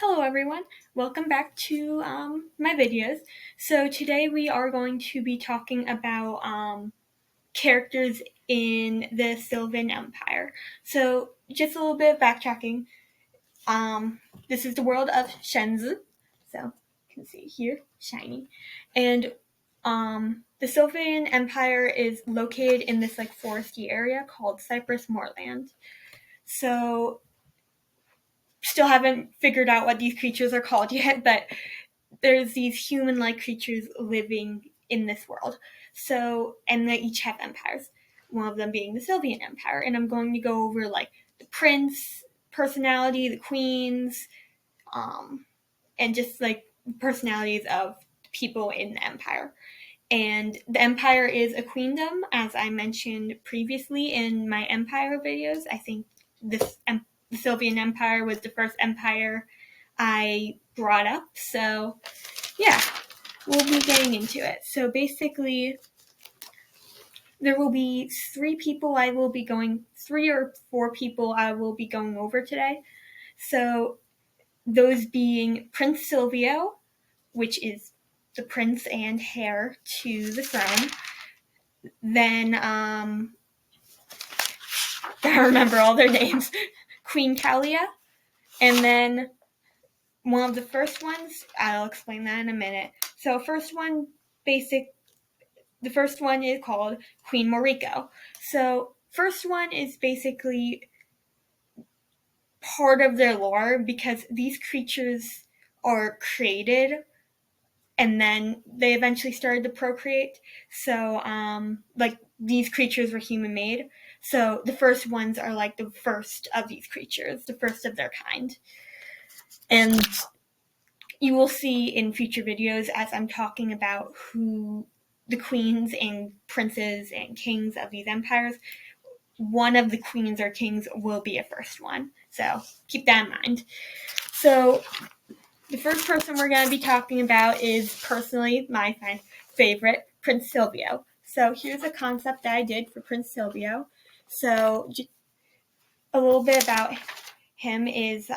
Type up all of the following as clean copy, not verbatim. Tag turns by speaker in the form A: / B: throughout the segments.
A: Hello everyone, welcome back to my videos. So today we are going to be talking about characters in the Sylvan Empire. So just a little bit of backtracking. This is the world of Shenzhen. So you can see here, shiny. And the Sylvan Empire is located in this foresty area called Cypress Moorland. So still haven't figured out what these creatures are called yet, but there's these human-like creatures living in this world. So, and they each have empires. One of them being the Sylvan Empire, and I'm going to go over the prince personality, the queens, and just personalities of people in the empire. And the empire is a queendom, as I mentioned previously in my empire videos. I think the Sylvan Empire was the first empire I brought up. So yeah, we'll be getting into it. So basically, there will be three or four people I will be going over today. So those being Prince Silvio, which is the prince and heir to the throne. Then I remember all their names. Queen Kalia, and then one of the first ones, I'll explain that in a minute. So the first one is called Queen Moriko. So first one is basically part of their lore because these creatures are created and then they eventually started to procreate. So these creatures were human made. So the first ones are the first of these creatures, the first of their kind. And you will see in future videos as I'm talking about who the queens and princes and kings of these empires, one of the queens or kings will be a first one. So keep that in mind. So the first person we're going to be talking about is personally my favorite, Prince Silvio. So here's a concept that I did for Prince Silvio. So a little bit about him is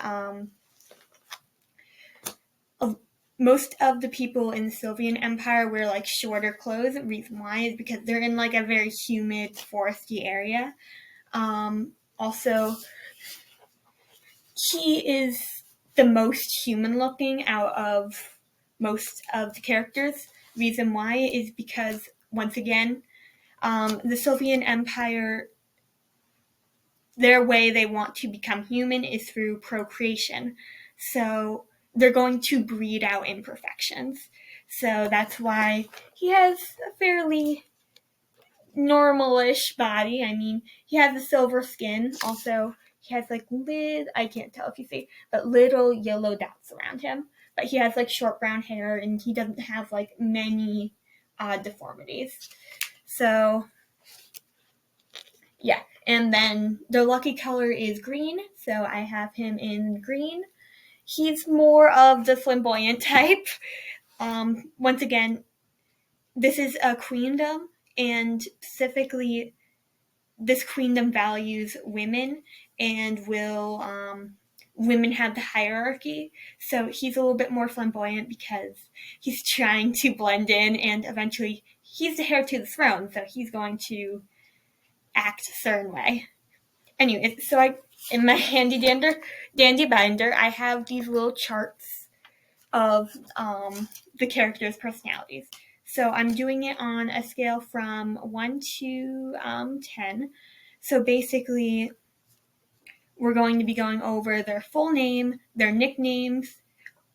A: most of the people in the Sylvan Empire wear shorter clothes. The reason why is because they're in a very humid, foresty area. Also, he is the most human looking out of most of the characters. Reason why is because, once again, the Sylvan Empire, their way they want to become human is through procreation. So they're going to breed out imperfections. So that's why he has a fairly normalish body. I mean, he has a silver skin. Also, he has I can't tell if you see, but little yellow dots around him. But he has short brown hair and he doesn't have many deformities. So yeah, and then their lucky color is green, so I have him in green. He's more of the flamboyant type. Once again, this is a queendom, and specifically, this queendom values women and will women have the hierarchy. So he's a little bit more flamboyant because he's trying to blend in, and eventually he's the heir to the throne, so he's going to act a certain way. Anyway, so in my dandy binder, I have these little charts of the characters' personalities. So I'm doing it on a scale from 1 to 10. So basically, we're going to be going over their full name, their nicknames,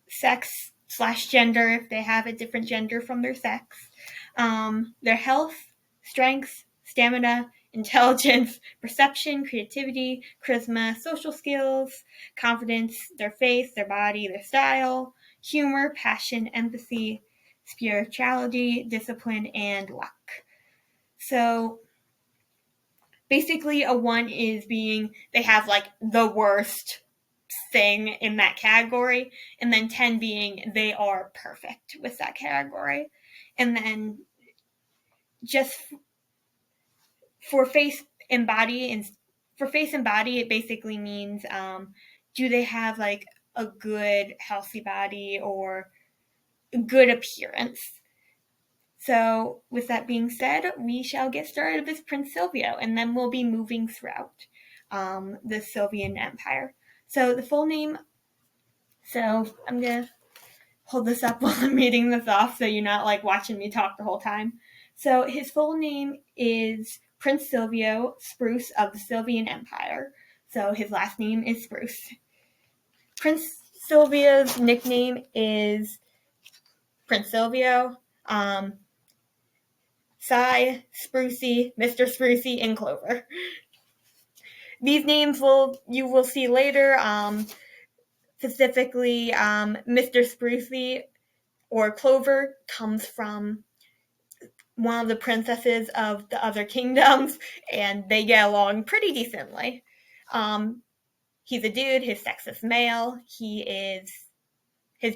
A: sex/gender, if they have a different gender from their sex, their health, strength, stamina, intelligence, perception, creativity, charisma, social skills, confidence, their face, their body, their style, humor, passion, empathy, spirituality, discipline, and luck. So basically, a 1 is being they have the worst thing in that category, and then 10 being they are perfect with that category. And then just for face and body, it basically means do they have a a good, healthy body or good appearance. So, with that being said, we shall get started with Prince Silvio, and then we'll be moving throughout the Sylvan Empire. So, the full name, so I'm going to hold this up while I'm reading this off so you're not like watching me talk the whole time. So, his full name is Prince Silvio Spruce of the Sylvan Empire. So, his last name is Spruce. Prince Silvio's nickname is Prince Silvio, Cy, Sprucey, Mr. Sprucey, and Clover. These names you will see later. Specifically, Mr. Sprucey or Clover comes from one of the princesses of the other kingdoms, and they get along pretty decently. He's a dude. His sex is male. His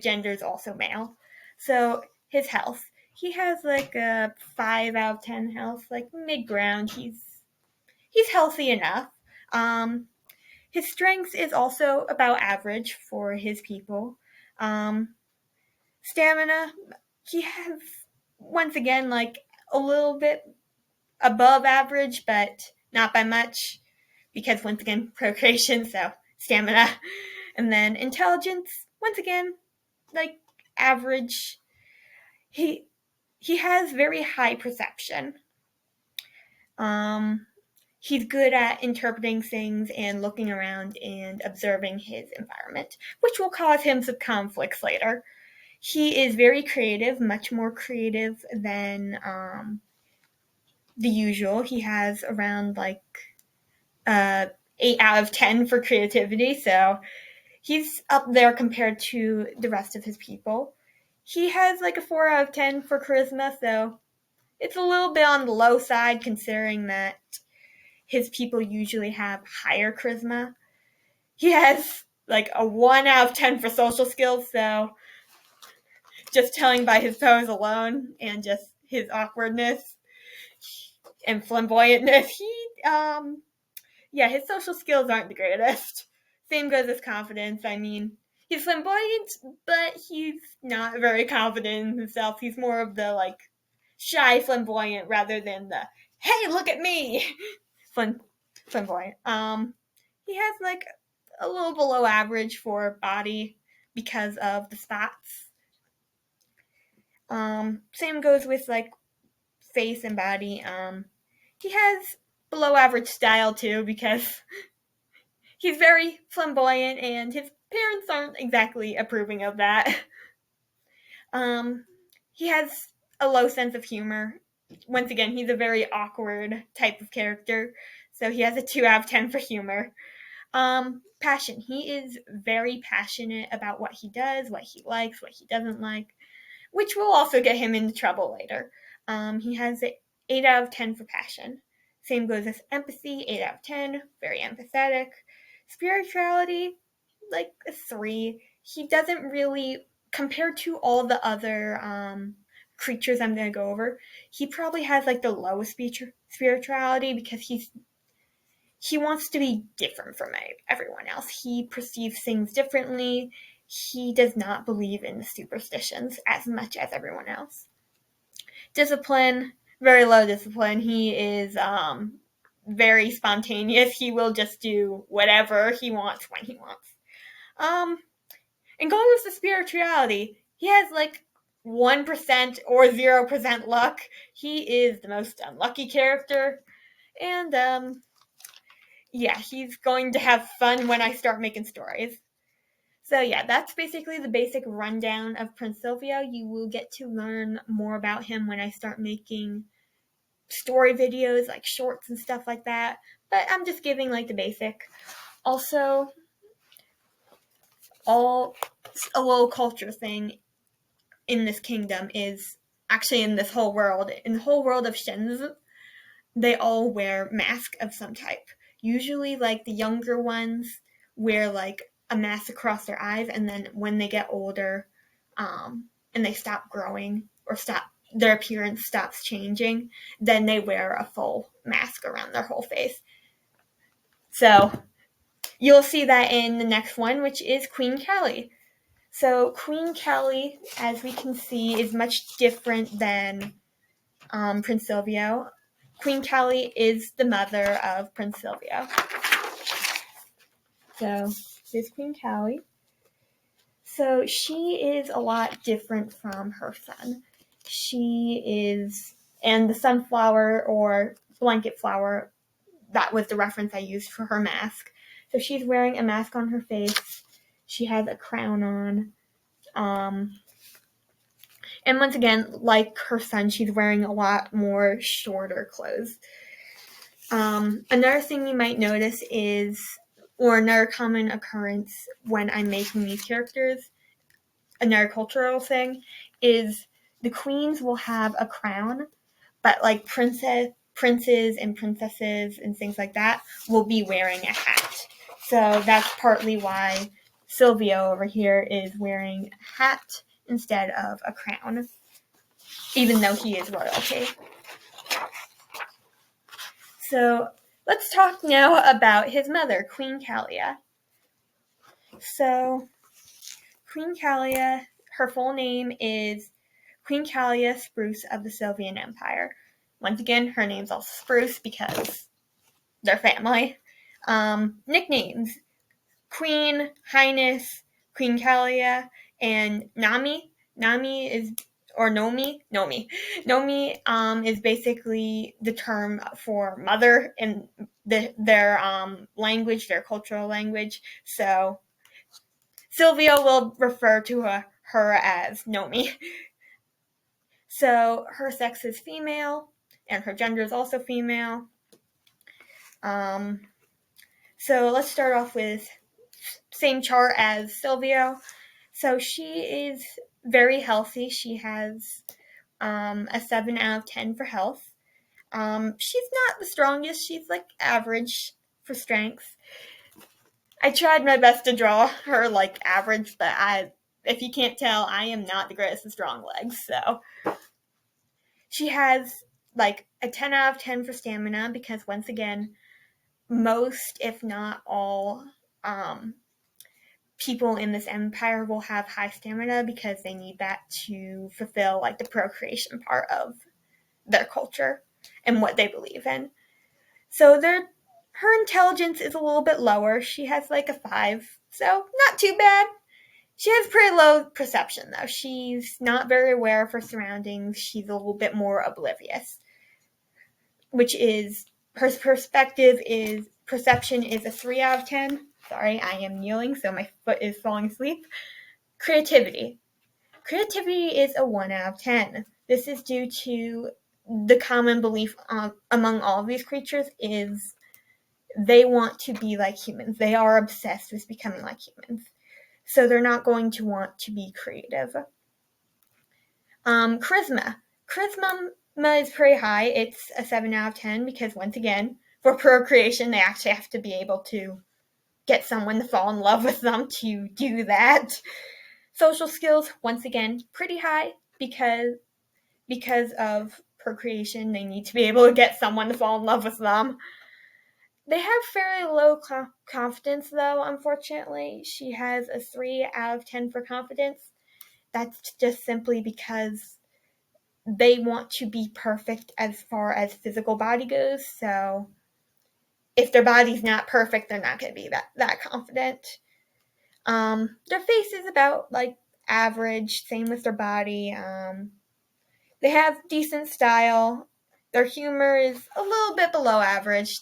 A: gender is also male. So his health. He has like a 5 out of 10 health, like mid-ground. He's healthy enough. His strength is also about average for his people. Stamina, he has, once again, like a little bit above average, but not by much, because once again, procreation, so stamina. And then intelligence, once again, like average. He has very high perception. He's good at interpreting things and looking around and observing his environment, which will cause him some conflicts later. He is very creative, much more creative than the usual. He has around like 8 out of 10 for creativity, so he's up there compared to the rest of his people. He has like a 4 out of 10 for charisma, so it's a little bit on the low side considering that his people usually have higher charisma. He has like a 1 out of 10 for social skills, so just telling by his pose alone and just his awkwardness and flamboyantness, his social skills aren't the greatest. Same goes with confidence. I mean, he's flamboyant, but he's not very confident in himself. He's more of the like shy flamboyant rather than the hey, look at me flamboyant. He has like a little below average for body because of the spots. Same goes with like face and body. He has below average style too because he's very flamboyant and his parents aren't exactly approving of that. He has a low sense of humor. Once again, he's a very awkward type of character, so he has a 2 out of 10 for humor. Passion. He is very passionate about what he does, what he likes, what he doesn't like, which will also get him into trouble later. He has an 8 out of 10 for passion. Same goes with empathy, 8 out of 10, very empathetic. Spirituality, like a 3. He doesn't really, compared to all the other creatures I'm going to go over, he probably has like the lowest spirituality because he wants to be different from everyone else. He perceives things differently. He does not believe in the superstitions as much as everyone else. Discipline, very low discipline. He is very spontaneous. He will just do whatever he wants when he wants. And going with the spirituality, he has like 1% or 0% luck. He is the most unlucky character. And he's going to have fun when I start making stories. So yeah, that's basically the basic rundown of Prince Silvio. You will get to learn more about him when I start making story videos, like shorts and stuff like that. But I'm just giving like the basic. Also, a little culture thing in this kingdom is actually in this whole world. In the whole world of Shenzi, they all wear masks of some type. Usually, like the younger ones wear like a mask across their eyes, and then when they get older, and they stop growing or their appearance stops changing, then they wear a full mask around their whole face. So you'll see that in the next one, which is Queen Callie. So Queen Callie, as we can see, is much different than Prince Silvio. Queen Callie is the mother of Prince Silvio. So here's Queen Callie. So she is a lot different from her son. She is, and the sunflower or blanket flower, that was the reference I used for her mask. So she's wearing a mask on her face. She has a crown on. And once again, like her son, she's wearing a lot more shorter clothes. Another thing you might notice is, or another common occurrence when I'm making these characters, another cultural thing, is the queens will have a crown, but like princes and princesses and things like that will be wearing a hat. So that's partly why Silvio over here is wearing a hat instead of a crown, even though he is royalty. So let's talk now about his mother, Queen Callia. So Queen Callia, her full name is Queen Callia Spruce of the Sylvan Empire. Once again, her name's also Spruce because they're family. Nicknames: Queen, Highness, Queen Callia, and Nami. Nami is, or Nomi. Nomi is basically the term for mother in their language, their cultural language. So Silvio will refer to her as Nomi. So her sex is female, and her gender is also female. So let's start off with same chart as Silvio. So she is very healthy. She has a 7 out of 10 for health. She's not the strongest. She's like average for strength. I tried my best to draw her like average, but if you can't tell, I am not the greatest with strong legs. So she has like a 10 out of 10 for stamina because once again, most, if not all, people in this empire will have high stamina because they need that to fulfill like the procreation part of their culture and what they believe in. So her intelligence is a little bit lower. She has like a 5, so not too bad. She has pretty low perception though. She's not very aware of her surroundings. She's a little bit more oblivious, which is, her perception is a 3 out of 10. Sorry, I am kneeling, so my foot is falling asleep. Creativity. Creativity is a 1 out of 10. This is due to the common belief among all of these creatures is they want to be like humans. They are obsessed with becoming like humans. So they're not going to want to be creative. Charisma. Charisma is pretty high. It's a 7 out of 10 because once again, for procreation, they actually have to be able to get someone to fall in love with them to do that. Social skills, once again, pretty high because of procreation. They need to be able to get someone to fall in love with them. They have fairly low confidence, though, unfortunately. She has a 3 out of 10 for confidence. That's just simply because they want to be perfect as far as physical body goes. So if their body's not perfect, they're not going to be that confident. Their face is about like average, same with their body. They have decent style. Their humor is a little bit below average.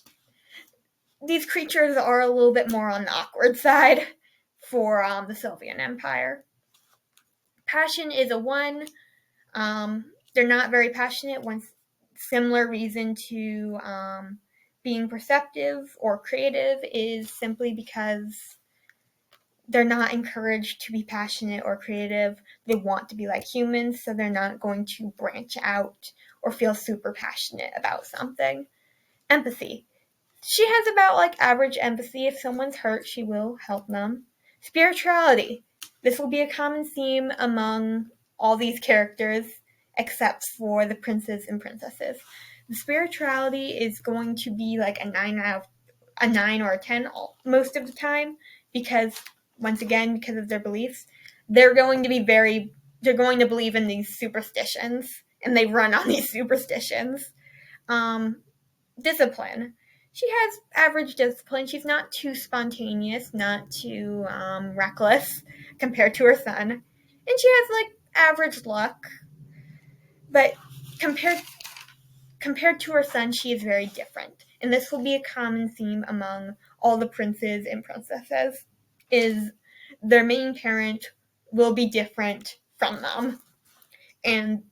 A: These creatures are a little bit more on the awkward side for the Sylvan Empire. Passion is a 1. They're not very passionate. One similar reason to being perceptive or creative is simply because they're not encouraged to be passionate or creative. They want to be like humans, so they're not going to branch out or feel super passionate about something. Empathy. She has about like average empathy. If someone's hurt, she will help them. Spirituality. This will be a common theme among all these characters except for the princes and princesses. The spirituality is going to be like a 9 out a 9 or a 10 most of the time, because, once again, because of their beliefs, they're going to believe in these superstitions, and they run on these superstitions. Discipline. She has average discipline. She's not too spontaneous, not too reckless compared to her son. And she has average luck. But compared to her son, she is very different. And this will be a common theme among all the princes and princesses, is their main parent will be different from them. And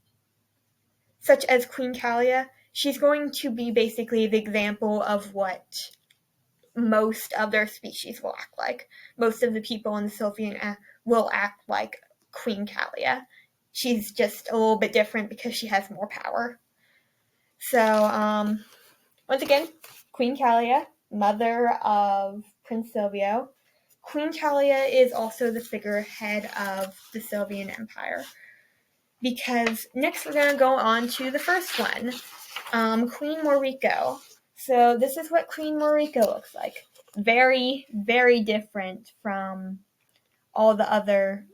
A: such as Queen Kalia, she's going to be basically the example of what most of their species will act like. Most of the people in the Sylvan will act like Queen Kalia. She's just a little bit different because she has more power. So, once again, Queen Kalia, mother of Prince Silvio. Queen Kalia is also the figurehead of the Sylvan Empire. Because next we're going to go on to the first one, Queen Moriko. So this is what Queen Moriko looks like. Very, very different from all the others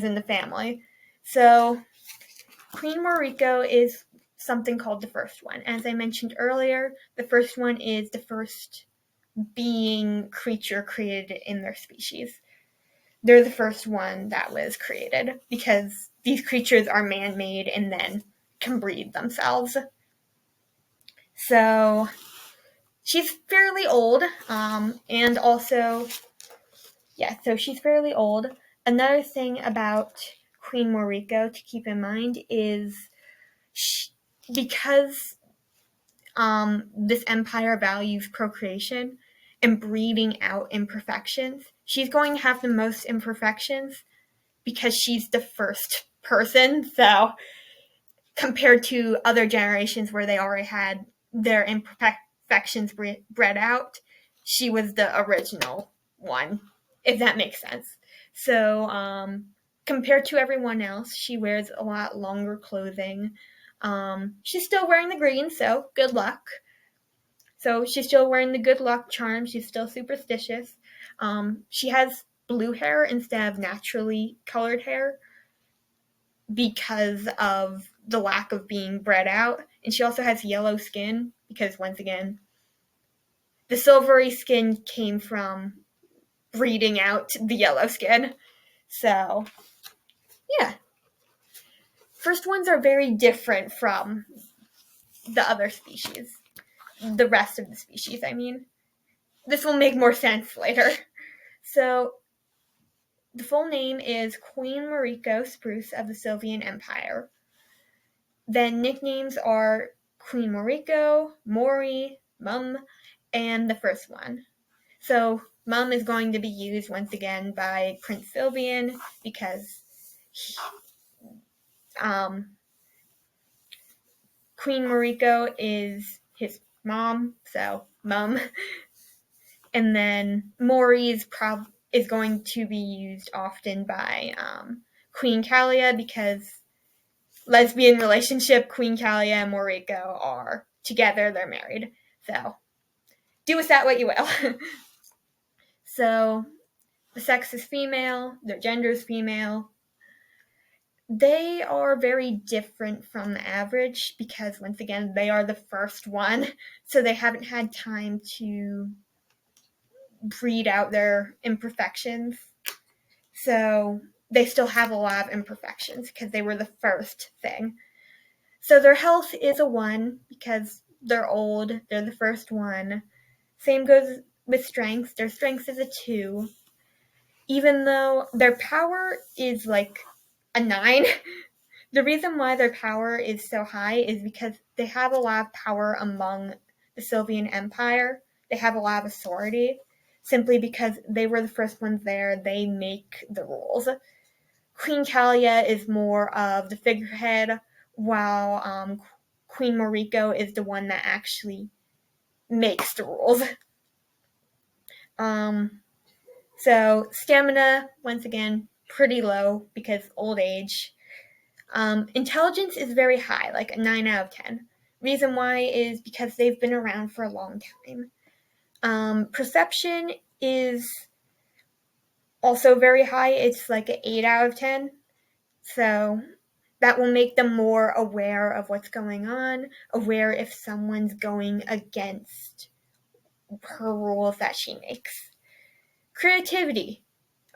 A: in the family. So Queen Moriko is something called the first one. As I mentioned earlier, the first one is the first creature created in their species. They're the first one that was created because these creatures are man-made and then can breed themselves. So she's fairly old, and also, so she's fairly old. Another thing about Queen Moriko to keep in mind is because this empire values procreation and breeding out imperfections, she's going to have the most imperfections because she's the first person. So compared to other generations where they already had their imperfections bred out, she was the original one, if that makes sense. So compared to everyone else, she wears a lot longer clothing. She's still wearing the green, so good luck. So she's still wearing the good luck charm. She's still superstitious. She has blue hair instead of naturally colored hair because of the lack of being bred out. And she also has yellow skin because, once again, the silvery skin came from breeding out the yellow skin. So, yeah. First ones are very different from the other species. The rest of the species, I mean. This will make more sense later. So, the full name is Queen Moriko Spruce of the Sylvan Empire. Then nicknames are Queen Moriko, Mori, Mum, and the first one. So Mum is going to be used once again by Prince Sylvan because Queen Moriko is his mom, so Mum. And then Mori is going to be used often by Queen Kalia because lesbian relationship, Queen Kalia and Moriko are together, they're married. So do with that what you will. So the sex is female, their gender is female. They are very different from the average because, once again, they are the first one, so they haven't had time to breed out their imperfections. So they still have a lot of imperfections because they were the first thing. So their health is a 1 because they're old, they're the first one. Same goes with strength. Their strength is a 2. Even though their power is like a 9, the reason why their power is so high is because they have a lot of power among the Sylvan Empire. They have a lot of authority simply because they were the first ones there. They make the rules. Queen Kalia is more of the figurehead, while Queen Moriko is the one that actually makes the rules. So stamina, once again, pretty low because old age. Intelligence is very high, like a 9 out of 10. Reason why is because they've been around for a long time. Perception is also very high. It's like an 8 out of 10. So that will make them more aware of what's going on, aware if someone's going against her rules that she makes. Creativity,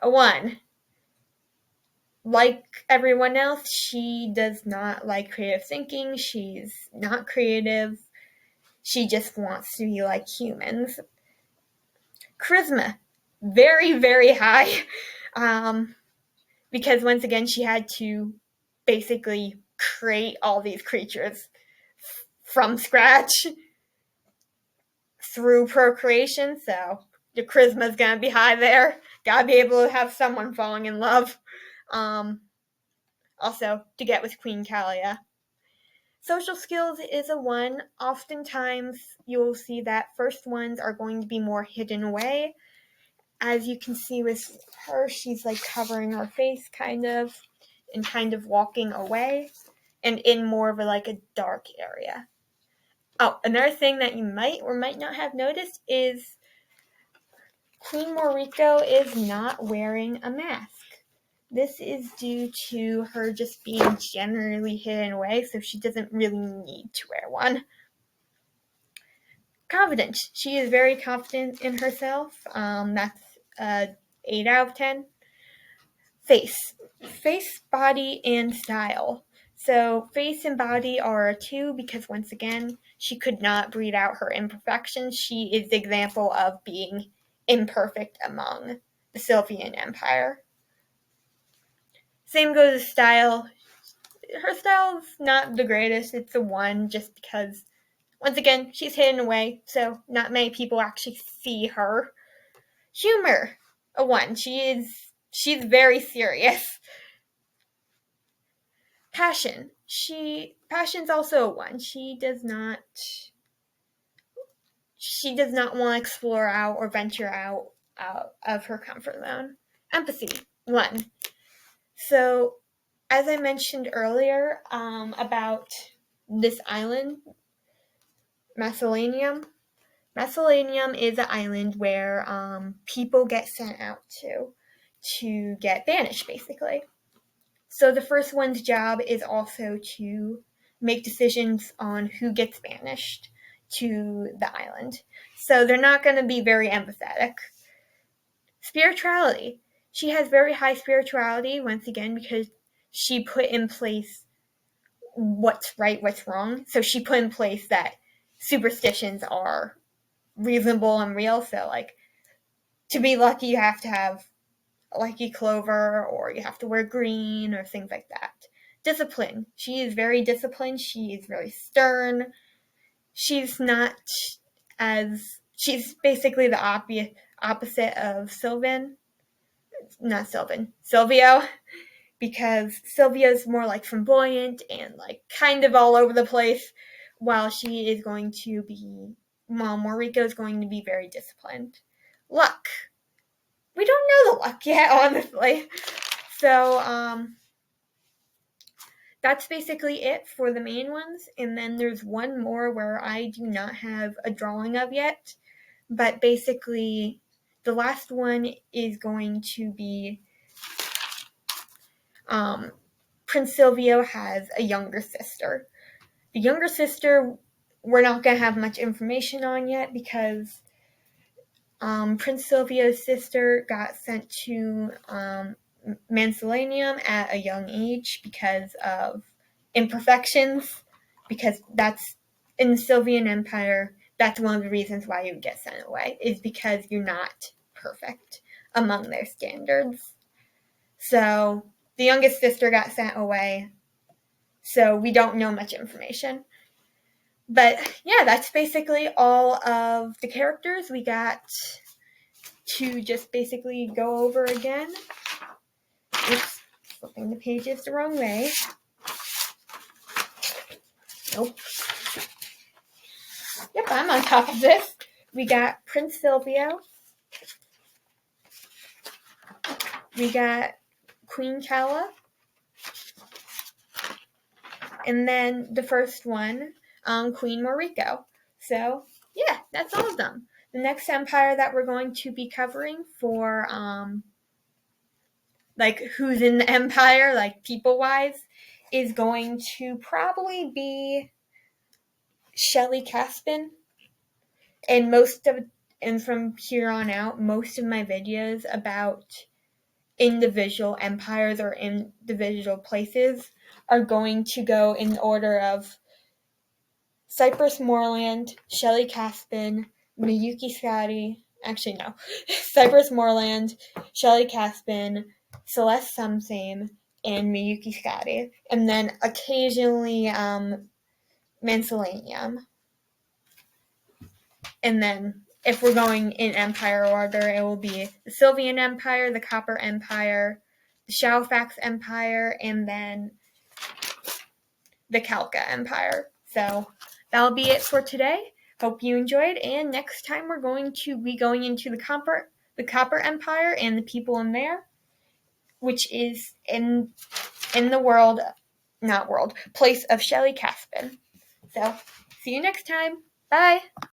A: a 1. Like everyone else, she does not like creative thinking. She's not creative. She just wants to be like humans. Charisma, very, very high. Because once again, she had to basically create all these creatures from scratch through procreation, so the charisma's gonna be high there. Gotta be able to have someone falling in love. Also, to get with Queen Kalia. Social skills is a 1. Oftentimes, you'll see that first ones are going to be more hidden away. As you can see with her, she's like covering her face kind of, and kind of walking away, and in more of a dark area. Oh, another thing that you might or might not have noticed is Queen Moriko is not wearing a mask. This is due to her just being generally hidden away, so she doesn't really need to wear one. Confidence. She is very confident in herself. That's 8 out of 10. Face, body, and style. So face and body are a 2 because once again, she could not breed out her imperfections. She is the example of being imperfect among the Sylvan Empire. Same goes with style. Her style's not the greatest. It's a 1 just because, once again, she's hidden away, so not many people actually see her. Humor, a 1. She's very serious. Passion's also a 1. She does not want to explore out or venture out of her comfort zone. Empathy, 1. So, as I mentioned earlier, about this island, Macellanium. Macellanium is an island where people get sent out to get banished, basically. So the first one's job is also to make decisions on who gets banished to the island. So they're not going to be very empathetic. Spirituality. She has very high spirituality, once again, because she put in place what's right, what's wrong. So she put in place that superstitions are reasonable and real. So, to be lucky, you have to have a lucky clover, or you have to wear green, or things like that. Discipline. She is very disciplined. She is very stern. She's basically the opposite of Sylvan. Not Sylvan. Silvio. Because Sylvia's more flamboyant and kind of all over the place, while Moriko is going to be very disciplined. Luck. We don't know the luck yet, honestly. So, that's basically it for the main ones. And then there's one more where I do not have a drawing of yet. But basically, the last one is going to be Prince Silvio has a younger sister. The younger sister, we're not going to have much information on yet because Prince Silvio's sister got sent to Macellanium at a young age because of imperfections, because that's, in the Sylvan Empire, that's one of the reasons why you get sent away, is because you're not perfect among their standards. So, the youngest sister got sent away, so we don't know much information. But yeah, that's basically all of the characters we got to just basically go over again. Oops, flipping the pages the wrong way. Nope. Yep, I'm on top of this. We got Prince Silvio. We got Queen Kala. And then the first one, Queen Moriko. So, yeah, that's all of them. the next empire that we're going to be covering for like who's in the empire, like people-wise, is going to probably be Shelley Caspin. And from here on out, most of my videos about individual empires or individual places are going to go in order of Cypress Moreland, Shelley Caspin, Miyuki Scotty. Actually, no. Cypress Moreland, Shelley Caspin, Celeste Sumsame, and Miyuki Scotty. And then occasionally Mansalanium. And then if we're going in empire order, it will be the Sylvan Empire, the Copper Empire, the Shaufax Empire, and then the Kalka Empire. So that'll be it for today. Hope you enjoyed, and next time we're going to be going into the Copper Empire and the people in there, which is in the place of Shelley Caspin. So see you next time. Bye.